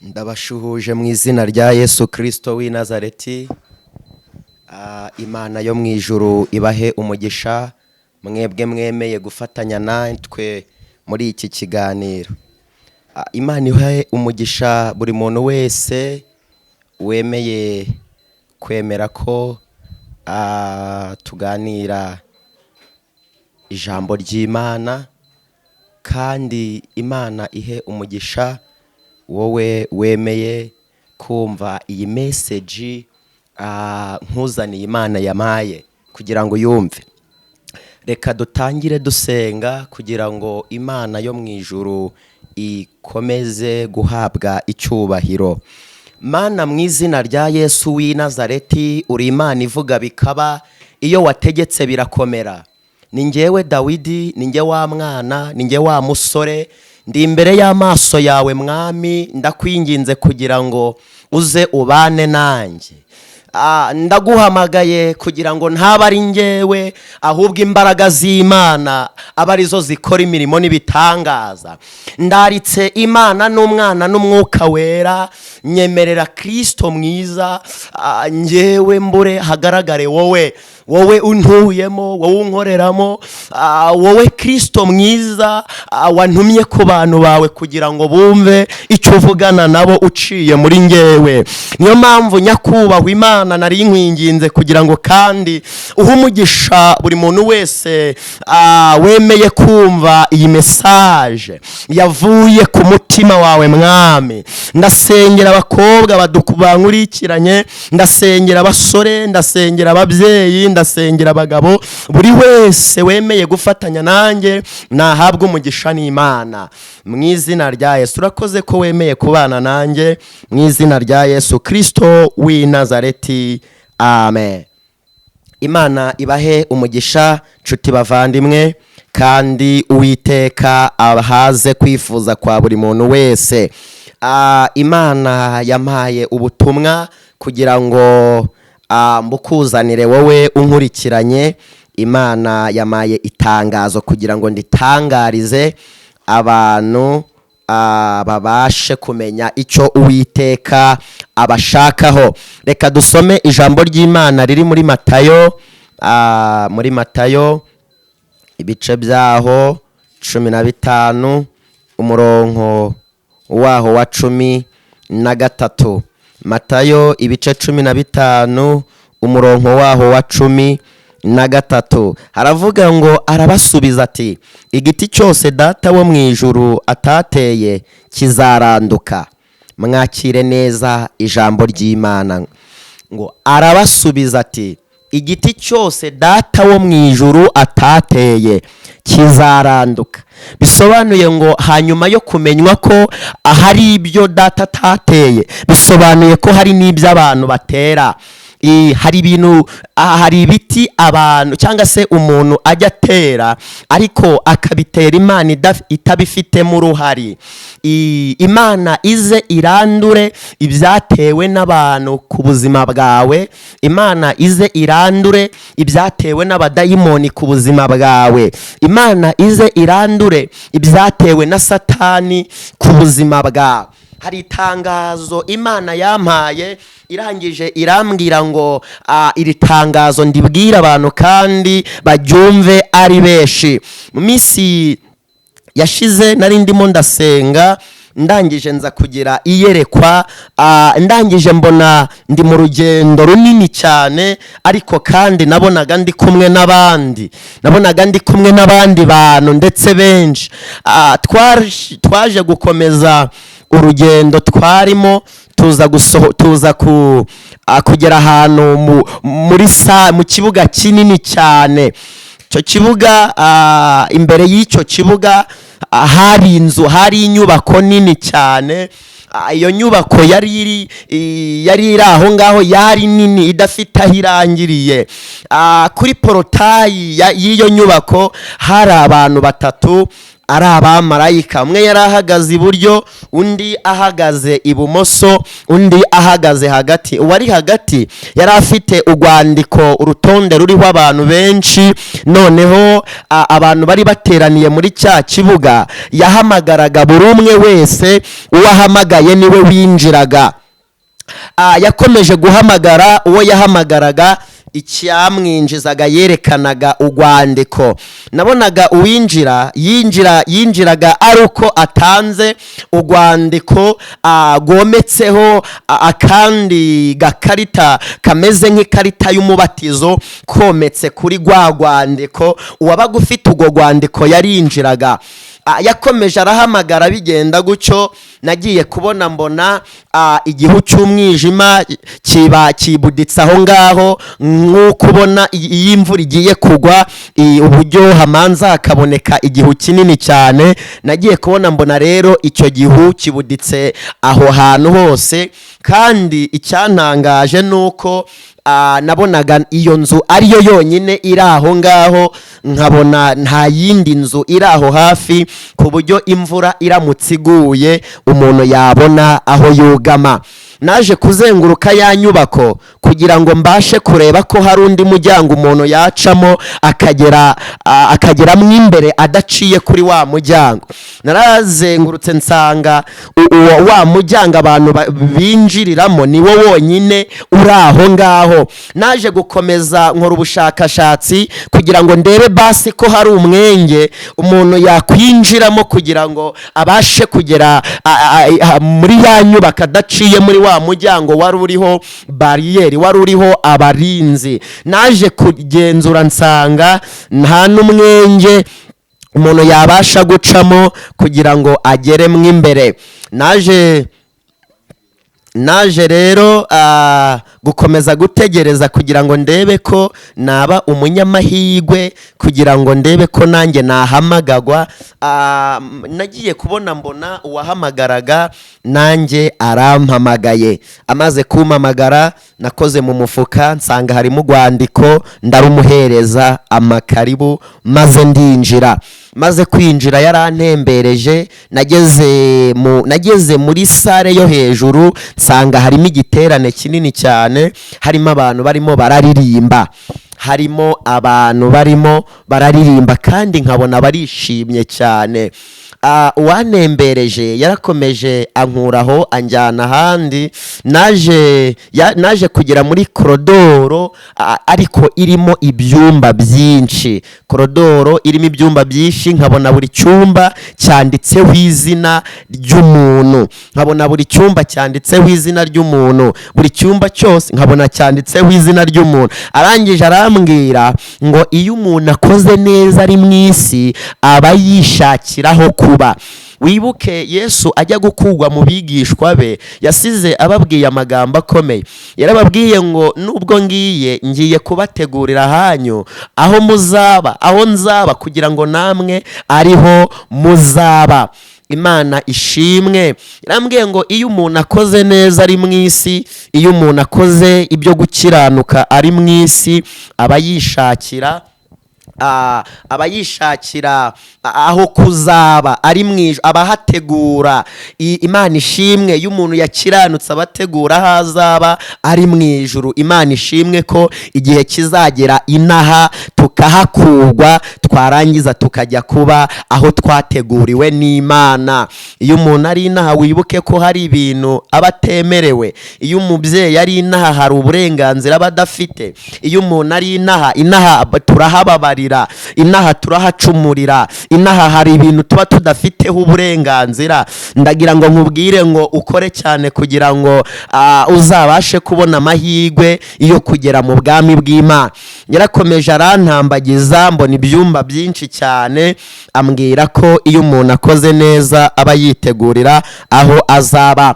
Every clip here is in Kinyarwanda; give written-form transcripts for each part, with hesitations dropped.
Ndabashuhuje mu izina rya Yesu Kristo w'i Nazareti. Imana yo mu ijuru ibahe umugisha mwebwe mwemeye gufatanya natwe muri iki kiganiro. Imana ibahe umugisha buri muntu wese wemeye kwemera ko tuganira ijambo ry'Imana, kandi Imana ihe umugisha wowe wemeye kumva iyi message nkuzaniye Imana yamaye kugira ngo yumve. Reka dutangire dusenga kugira ngo Imana yo mu ijuru ikomeze guhabwa icyubahiro. Mana, mu izina rya Yesu w'i Nazareti, uri Imana ivuga bikaba, iyo wategetse birakomera. Ni njyewe Dawidi, ni njye wa mwana, ni njye wa musore, ndi imbere y'amaso yawe Mwami, ndakwinginze kugira ngo uze ubane nanjye. Ndaguhamagaye kugira ngo ntaba ari njyewe, ahubwo imbaraga z'Imana aba arizo zikora imirimo n'ibitangaza. Ndaritse Imana n'Umwana n'Umwuka Wera, nyemerera Kristo mwiza, njyewe mbure hagaragare wowe untuyemo, wowe unkoreramo, wowe Kristo mwiza wantumye ku bantu bawe kugira ngo bumve icyo uvugana nabo uciye muri njyewe. Niyo mpamvu nyakubahwa Imana nari inkwinginze kugira ngo kandi uhe umugisha buri muntu wese wemeye kumva iyi message yavuye ku mutima wawe Mwami. Ndasengera abakobwa bankurikiranye, ndasengera abasore, ndasengera ababyeyi, ndasengera abagabo, buri wese wemeye gufatanya nanjye nahabwa umugisha n'Imana mu izina rya Yesu. Urakoze ko wemeye kubana nanjye mu izina rya Yesu Kristo w'i Nazareti, amen. Imana ibahe umugisha nshuti bavandimwe, kandi Uwiteka ahaze kwifuza kwa buri muntu wese. Imana yampaye ubutumwa kugira ngo mbukuzanire wowe unkurikiranye. Imana yamaye itangazo kugira ngo nditangarize abantu babashe kumenya icyo Uwiteka abashakaho. Reka dusome ijambo ry'Imana riri muri Matayo ibice byaho 15 umurongo waho wa 13. Matayo ibice 15 umurongo waho wa 13 haravuga ngo, arabasubiza ati, igiti cyose Data wo mu ijuru atateye kizaranduka. Mwakire neza ijambo ry'Imana. Ngo arabasubiza ati, igiti cyose Data wo mu ijuru atateye kizaranduka. Bisobanuye ngo hanyuma yo kumenywa ko hari ibyo Data atateye, bisobanuye ko hari n'ibyo abantu batera. Hari ibiti abantu cyangwa se umuntu ajya atera, ariko akabitera Imana itabifitemo uruhari. Imana ize irandure ibyatewe n'abantu ku buzima bwawe. Imana ize irandure ibyatewe n'abadayimoni ku buzima bwawe. Imana ize irandure ibyatewe na Satani ku buzima bwawe. Hari itangazo Imana yampaye, irangije irambwira ngo iri tangazo ndibwira abantu kandi baryumve ari benshi. Mu minsi yashize nari ndimo ndasenga, ndangije nza kugira iyerekwa, ndangije mbona ndi mu rugendo runini cyane, ariko kandi nabonaga ndi kumwe n'abandi bantu ndetse benshi. Twaje gukomeza urugendo twarimo, tuza kugera ahantu mu kibuga kinini cyane. Icyo kibuga, imbere y'icyo kibuga hari inzu, hari inyubako nini cyane. Iyo nyubako yari iri aho ngaho, yari nini idafite aho irangiriye. Kuri porotayi y'iyo nyubako hari abantu batatu, ari abamarayika. umwe yari ahagaze iburyo, undi ahagaze ibumoso, undi ahagaze hagati. uwari hagati yari afite urwandiko, urutonde ruriho abantu benshi. noneho abantu bari bateraniye muri cya kibuga yahamagaraga buri umwe wese, uwo ahamagaye niwe winjiraga. yakomeje guhamagara uwo yahamagaraga, icyamwinjizaga yerekanaga urwandiko. nabonaga uwinjira yinjiraga ari uko atanze urwandiko rwometseho akandi gakarita kameze nk'ikarita y'umubatizo kometse kuri rwa rwandiko. uwabaga ufite urwo rwandiko yarinjiraga. yakomeje arahamagara, bigenda gutyo. nagiye kubona mbona igihu cy'umwijima kibuditse aho ngaho, nk'uko ubona iyo imvura igiye kugwa uburyo hamanza hakaboneka igihu kinini cyane. nagiye kubona mbona rero icyo gihu kibuditse aho hantu hose, kandi icyantangaje ni uko nabonaga iyo nzu ariyo yonyine iri aho ngaho, nkabona nta yindi nzu iri aho hafi, ku buryo imvura iramutse iguye umuntu yabona aho yugama. naje kuzenguruka ya nyubako kugira ngo mbashe kureba ko hari undi muryango umuntu yacamo akageramo imbere adaciye kuri wa muryango. narazengurutse nsanga wa muryango abantu binjiriramo ni wo wonyine uri aho ngaho. naje gukomeza nkora ubushakashatsi kugira ngo ndebe basi ko hari umwenge umuntu yakwinjiramo kugira ngo abashe kugera muri ya nyubako adaciye muri wa muryango wari uriho bariyeri, wari uriho abarinzi. naje kugenzura nsanga nta n'umwenge umuntu yabasha gucamo kugira ngo ageremo imbere. naje rero gukomeza gutegereza kugira ngo ndebe ko naba umunyamahirwe, kugira ngo ndebe ko nanjye nahamagagwa. nagiye kubona mbona uwahamagaraga nanjye arampamagaye. amaze kumpamagara nakoze mu mufuka nsanga harimo urwandiko, ndarumuhereza amakaribu maze ndinjira. maze kwinjira yarantembereje, nageze muri sare yo hejuru nsanga harimo igiterane kinini cyane, harimo abantu barimo bararirimba kandi nkabona barishimye cyane. uwanembereje yarakomeje ankuraho anjyana ahandi. naje kugera muri korodoro ariko irimo ibyumba byinshi. korodoro irimo ibyumba byinshi, nkabona buri cyumba cyanditseho izina ry'umuntu, buri cyumba cyose nkabona cyanditseho izina ry'umuntu. arangije arambwira ngo iyo umuntu akoze neza ari mu isi aba yishakiraho kuba. wibuke Yesu ajya gukugwa mu bigishwa be yasize ababwiye amagambo akomeye. yarababwiye ngo nubwo ngiye kubategurira hanyu aho nzaba kugira ngo namwe ariho muzaba. Imana ishimwe. yarambwiye ngo iyo umuntu akoze neza ari mu isi, iyo umuntu akoze ibyo gukiranuka ari mu isi, aba yishakira aho kuzaba ari mu ijuru, abahategura. Imana ishimwe. iyo umuntu yakiranutse abategura aho azaba ari mu ijuru. Imana ishimwe ko igihe kizagera inaha tukahakurwa, twarangiza tukajya kuba aho twateguriwe n'Imana. iyo umuntu ari inaha wibuke ko hari ibintu aba atemerewe. iyo umubyeyi ari inaha hari uburenganzira aba adafite. iyo umuntu ari inaha turahababarira, inaha turahacumurira, inaha hari ibintu tuba tudafiteho uburenganzira. ndagira ngo nkubwire ngo ukore cyane kugira ngo uzabashe kubona amahirwe yo kugera mu bwami bw'Imana. yarakomeje arantambagiza, mbona ibyumba byinshi cyane, ambwira ko iyo umuntu akoze neza aba yitegurira aho azaba.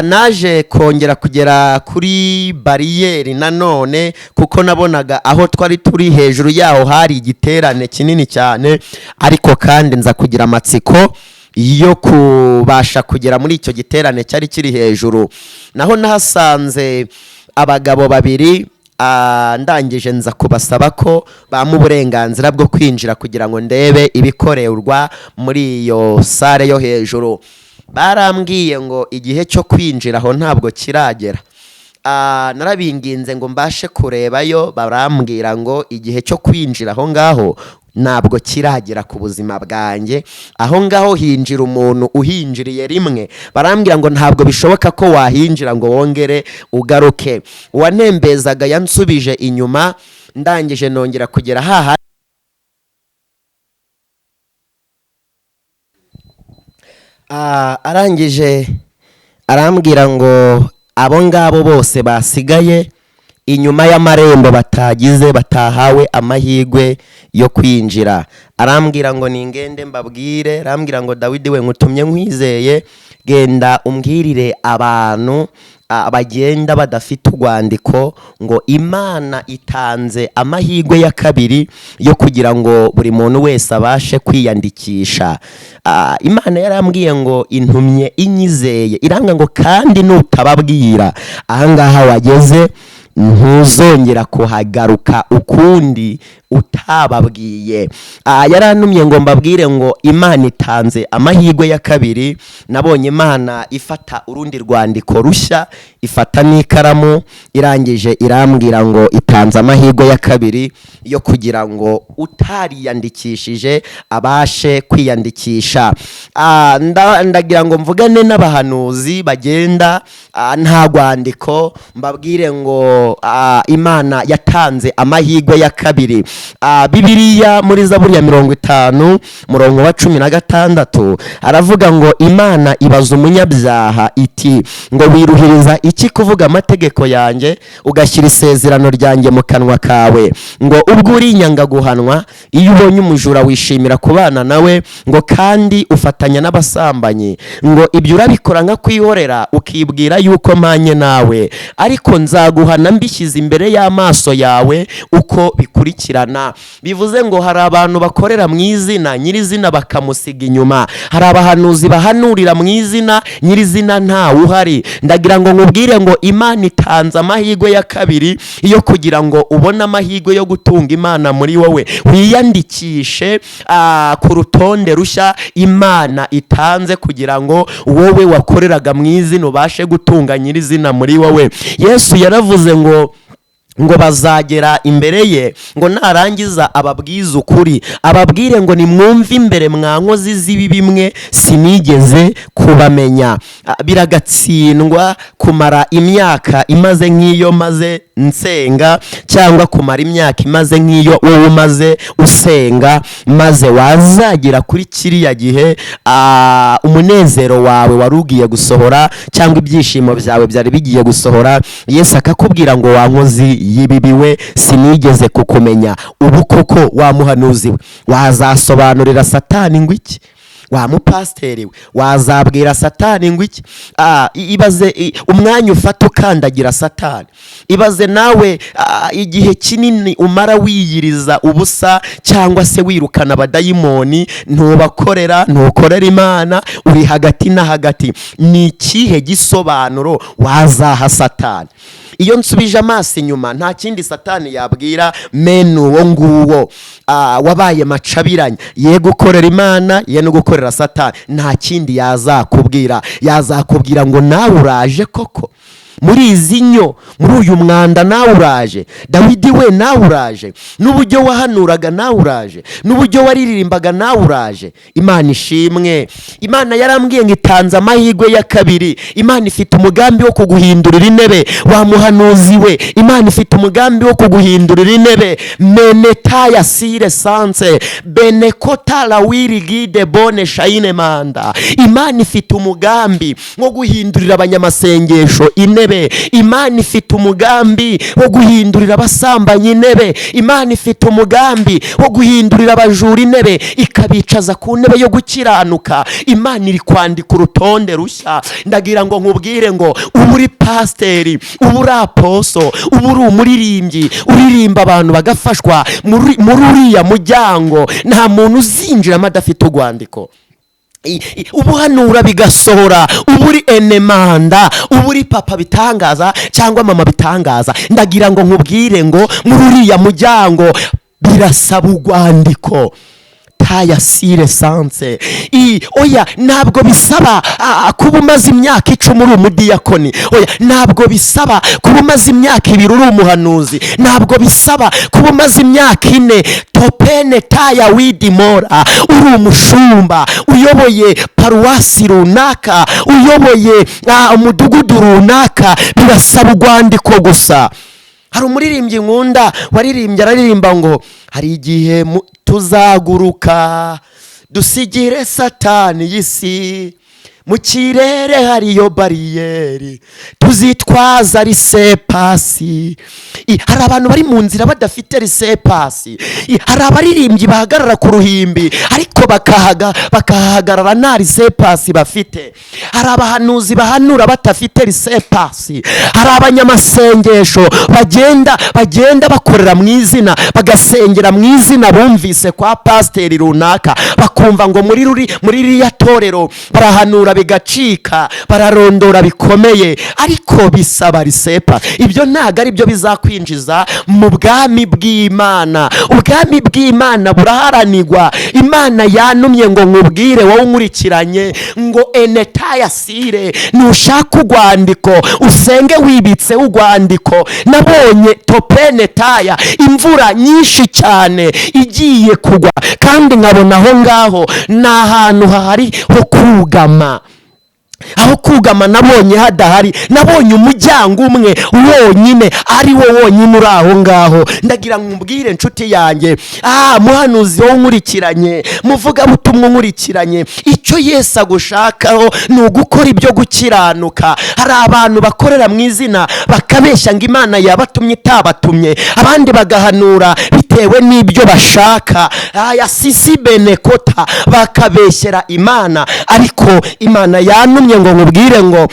naje kongera kugera kuri bariyeri nanone, kuko nabonaga aho twari turi hejuru yaho hari igiterane kinini cyane, ariko kandi nza kugira amatsiko yo kubasha kugera muri icyo giterane cyari kiri hejuru. naho nahasanze abagabo babiri ndangije nza kubasaba ko bamuha uburenganzira bwo kwinjira kugira ngo ndebe ibikorerwa muri iyo sare yo hejuru. Barambwiye ngo igihe cyo kwinjira aho ntabwo kiragera. Narabinginze ngo mbashe kurebayo, barambwira ngo igihe cyo kwinjira aho ngaho ntabwo kiragera ku buzima bwanjye. Aho ngaho hinjira umuntu uhinjiriye rimwe. Barambwira ngo ntabwo bishoboka ko wahinjira ngo wongere ugaruke. Uwanembezaga yansubije inyuma, ndangije nongera kugera haha. Arangije arambwira ngo abo ngabo bose basigaye inyuma y'amarembo batahawe amahirwe yo kwinjira. Arambwira ngo ningende mbabwire, arambwira ngo Dawidi we ngutumye nkwizeye, genda umbwirire abantu bagenda badafite urwandiko ngo Imana itanze amahirwe ya kabiri yo kugira ngo buri muntu wese abashe kwiyandikisha. Imana yarambwiye ngo intumye inyizeye, iranga ngo kandi nutababwira ahangaha wageze ntuzongera kuhagaruka ukundi utababwiye. Yarantumye ngo mbabwire ngo Imana itanze amahirwe ya kabiri. Nabonye Imana ifata urundi rwandiko rushya, ifata n'ikaramu, irangije irambwira ngo itanze amahirwe ya kabiri yo kugira ngo utariyandikishije abashe kwiyandikisha. Ndagira ngo mvugane n'abahanuzi bagenda nta rwandiko, mbabwire ngo Imana yatanze amahirwe ya kabiri. Bibiliya muri Zaburi ya 50 murongo wa 16 aravuga ngo Imana ibaza umunyabyaha iti ngo wiruhiriza iki kuvuga amategeko yanjye ugashyira isezerano ryanjye mu kanwa kawe, ngo ubwo urinyanga guhanwa, iyo ubonye umujura wishimira kubana nawe, ngo kandi ufatanya n'abasambanyi, ngo ibyo urabikora nka kwihorera ukibwira yuko mpanye nawe, ariko nzaguhana mbishyize imbere y'amaso yawe uko bikurikirana. Bivuze ngo hari abantu bakorera mu izina, nyirizina bakamusiga inyuma. Hari abahanuzi bahanurira mu izina, nyirizina ntawe uhari. Ndagira ngo nkubwire ngo Imana itanze amahirwe ya kabiri yo kugira ngo ubone amahirwe yo gutunga Imana muri wowe. Wiyandikishe ku rutonde rushya Imana itanze kugira ngo wowe wakoreraga mu izina ubashe gutunga nyirizina muri wowe. Yesu yaravuze ngo bazagera imbere ye ngo narangiza ababwiza ukuri, ababwire ngo nimwumve imbere mwa nkozi z'ibibi bimwe sinigeze kubamenya. Biragatsindwa kumara imyaka imaze nk'iyo maze nsenga, cyangwa kumara imyaka imaze nk'iyo wowe umaze usenga, maze wazagira kuri kiriya gihe umunezero wawe wari ugiye gusohora, cyangwa ibyishimo byawe byari bigiye gusohora, Yesu akakubwira ngo wa nkozi yibibiwe sinigeze kukumenya. Ubu koko wa muhanuzi we wazasobanurira Satani ngo iki? Wa mupasiteri we wazabwira Satani ngo iki? Ibaze umwanya ufata ukandagira Satani. Ibaze nawe igihe kinini umara wiyiriza ubusa, cyangwa se wirukana abadayimoni, ntubakorera, ntukorera Imana, uri hagati na hagati. Ni ikihe gisobanuro wazaha Satani? Iyo nsubije amaso inyuma, nta kindi Satani yabwira menu uwo nguwo wabaye macabiranye, ye gukorera Imana, ye no gukorera Satani. Nta kindi yazakubwira ngo nawe uraje koko muri izi nyo, muri uyu mwanda nawe uraje. Dawidi we nawe uraje, n'uburyo wahanuraga nawe uraje, n'uburyo waririmbaga nawe uraje. Imana ishimwe. Imana yarambwiye ngo itanze amahirwe ya kabiri. Imana ifite umugambi wo kuguhindurira intebe, wa muhanuzi we. Imana ifite umugambi wo kuguhindurira intebe. Menetaya sire sanse benekota la wiri gide bone shayine manda. Imana ifite umugambi wo guhindurira abanyamasengesho intebe. Imana ifite umugambi wo guhindurira abasambanyi intebe. Imana ifite umugambi wo guhindurira abajura intebe, ikabicaza ku ntebe yo gukiranuka. Imana iri kwandika urutonde rushya. Ndagira ngo nkubwire ngo ubu uri pasiteri, ubu uri aposo, ubu uri umuririmbyi, uririmba abantu bagafashwa muri uriya muryango, nta muntu uzinjiramo adafite urwandiko. ubuhanura bigasohora, uba uri enemanda, uba uri papa bitangaza cyangwa mama bitangaza. Ndagira ngo nkubwire ngo muri uriya muryango birasaba urwandiko taya sire sanse. Oya, ntabwo bisaba kuba umaze imyaka 10 uri umudiyakoni. Oya, ntabwo bisaba kuba umaze imyaka 2 uri umuhanuzi. Ntabwo bisaba kuba umaze imyaka 4 topene taya widimora uri umushumba, uyoboye paruwasi runaka, uyoboye umudugudu runaka. Birasaba urwandiko gusa. Hari umuririmbyi nkunda waririmbye, araririmba ngo hari igihe tuzaguruka dusigire satani y'isi, mu kirere hariyo bariyeri tuzitwaza risepasi. Hari abantu bari mu nzira badafite risepasi. Hari abaririmbyi bahagarara ku ruhimbi ariko bakahagarara nta risepasi bafite. Hari abahanuzi bahanura batafite risepasi. Hari abanyamasengesho bagenda bakorera mu izina, bagasengera mu izina bumvise kwa pasiteri runaka, bakumva ngo muri ririya torero barahanura bigacika, bararondora bikomeye, ariko bisaba risepa. Ibyo ntago ari byo bizakwinjiza mu bwami bw'Imana. Ubwami bw'Imana buraharanirwa. Imana yanumye ngo nkubwire wowe unkurikiranye ngo enetaya sire, nushaka urwandiko usenge wibitse urwandiko. Nabonye topene taya imvura nyinshi cyane igiye kugwa, kandi nkabona aho ngaho ni ahantu hahari ho kugama. Aho kugama nabonye hadahari, nabonye umuryango umwe wonyine, ari wo wonyine uri aho ngaho. Ndagira nkubwire inshuti yanjye, muhanuzi wo nkurikiranye, muvuga butumwa nkurikiranye, icyo Yesu agushakaho ni ugukora ibyo gukiranuka. Hari abantu bakorera mu izina bakabeshya ngo Imana yabatumye itabatumye, abandi bagahanura bitewe n'ibyo bashaka. Sisi benekota, bakabeshyera Imana. Ariko Imana yanumye ngo nkubwire ngo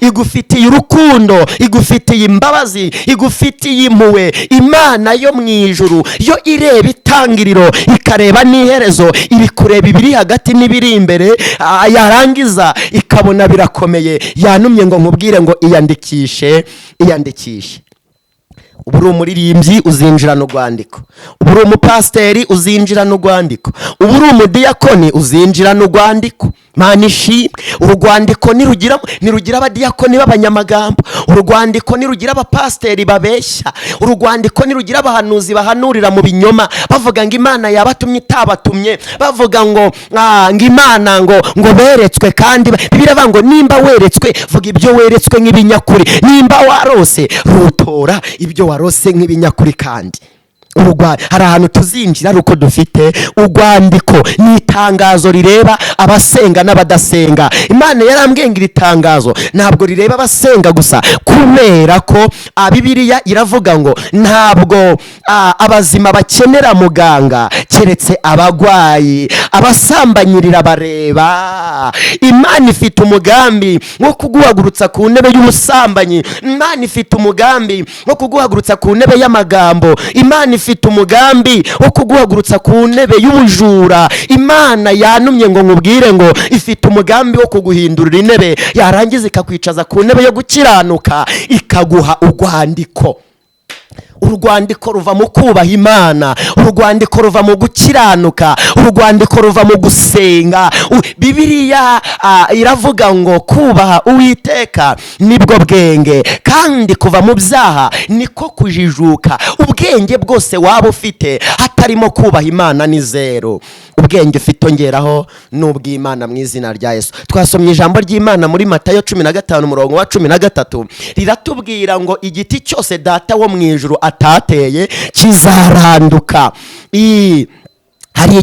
igufitiye urukundo, igufitiye imbabazi, igufitiye impuhwe. Imana yo mu ijuru yo ireba itangiriro ikareba n'iherezo, iri kureba ibiri hagati n'ibiri imbere, yarangiza ikabona birakomeye. Yanumye ngo nkubwire ngo iyandikishe. Ubu uri umuririmbyi uzinjirana urwandiko, ubu uri umupasiteri uzinjirana urwandiko, ubu uri umudiyakoni uzinjirana urwandiko. Manishi, urwandiko nirugira abadiyakoni b'abanyamagambo, urwandiko nirugira abapasiteri babeshya, urwandiko nirugira abahanuzi bahanurira mu binyoma bavuga ngo Imana yabatumye itabatumye, bavuga ngo Imana ngo beretswe. Kandi biravuga ngo nimba weretswe vuga ibyo weretswe nk'ibinyakuri, nimba warose rutora ibyo warose nk'ibinyakuri. Kandi hari ahantu tuzinjira ari uko dufite urwandiko. Ni itangazo rireba abasenga n'abadasenga. Imana yarambwiye ngo iri tangazo ntabwo rireba abasenga gusa, kubera ko Bibiliya iravuga ngo ntabwo abazima bakenera muganga keretse abagwayi, abasambanyirira bareba. Imana ifite umugambi wo kuguhagurutsa ku ntebe y'umusambanyi. Imana ifite umugambi wo kuguhagurutsa ku ntebe y'amagambo. Imana ifite umugambi wo kuguhagurutsa ku ntebe y'ubujura. Imana yanumye ngo nkubwire ngo ifite umugambi wo kuguhindurira intebe, yarangiza ikakwicaza ku ntebe yo gukiranuka, ikaguha urwandiko. Urwandiko ruva mu kubaha Imana, urwandiko ruva mu gukiranuka, urwandiko ruva mu gusenga. Bibiliya iravuga ngo kubaha Uwiteka nibwo bwenge, kandi kuva mu byaha niko kujijuka. Ubwenge bwose waba ufite hatarimo kubaha Imana ni zero. Ubwenge ufite ongeraho n'ubw'Imana mu izina rya Yesu. Twasomye ijambo ry'Imana muri Matayo 15:13, riratubwira ngo igiti cyose data wo mu ijuru atateye kizaranduka. Hari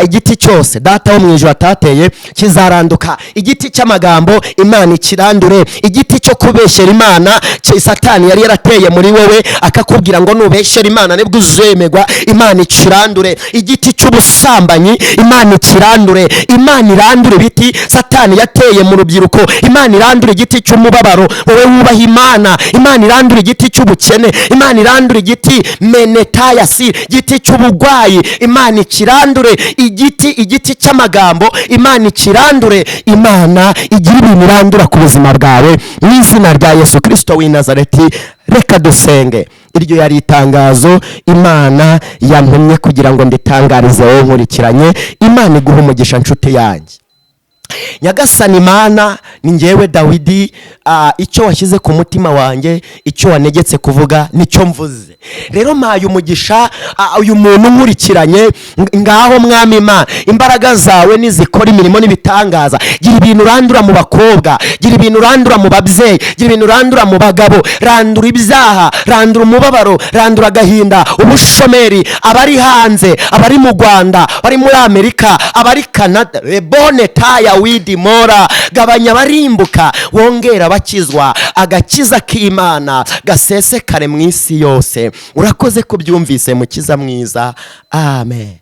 igiti cyose data wo mu ijuru atateye kizaranduka. Igiti cy'amagambo Imana ikirandure. Igiti cyo kubeshyera Imana Satani yari yarateye muri wowe akakubwira ngo nubeshyera Imana nibwo uzemegwa, Imana ikirandure. Igiti cy'ubusambanyi Imana ikirandure. Imana irandure ibiti Satani yateye mu rubyiruko. Imana irandure igiti cy'umubabaro wowe wubaha Imana. Imana irandure igiti cy'ubukene. Imana irandure igiti menetayasi, igiti cy'ubugwayi. Imana ikirandure, igiti cy'amagambo Imana ikirandure, Imana igira ibintu irandura ku buzima bwawe mu izina rya Yesu Kristo w'i Nazareti. Reka dusenge. Iryo yari itangazo Imana yantumye kugira ngo nditangarize wowe nkurikiranye. Imana iguha umugisha nshuti yanjye. Nyagasani Mana, ni njyewe Dawidi, icyo washyize ku mutima wanjye, icyo wanegetse kuvuga nicyo mvuze. Rero mpaye umugisha uyu muntu nkurikiranye, ngaho Mwami Imana, imbaraga zawe nizikora imirimo n'ibitangaza. Gira ibintu urandura mu bakobwa, gira ibintu urandura mu babyeyi, gira ibintu urandura mu bagabo. Randura ibyaha, randura umubabaro, randura agahinda, ubushomeri, abari hanze, abari mu Rwanda, abari muri Amerika, abari Canada, rebone taya widi mora. Gabanya barimbuka, wongera bakizwa, agakiza k'Imana gasesekare mu isi yose. Urakoze kubyumvise mukiza mwiza. Amen.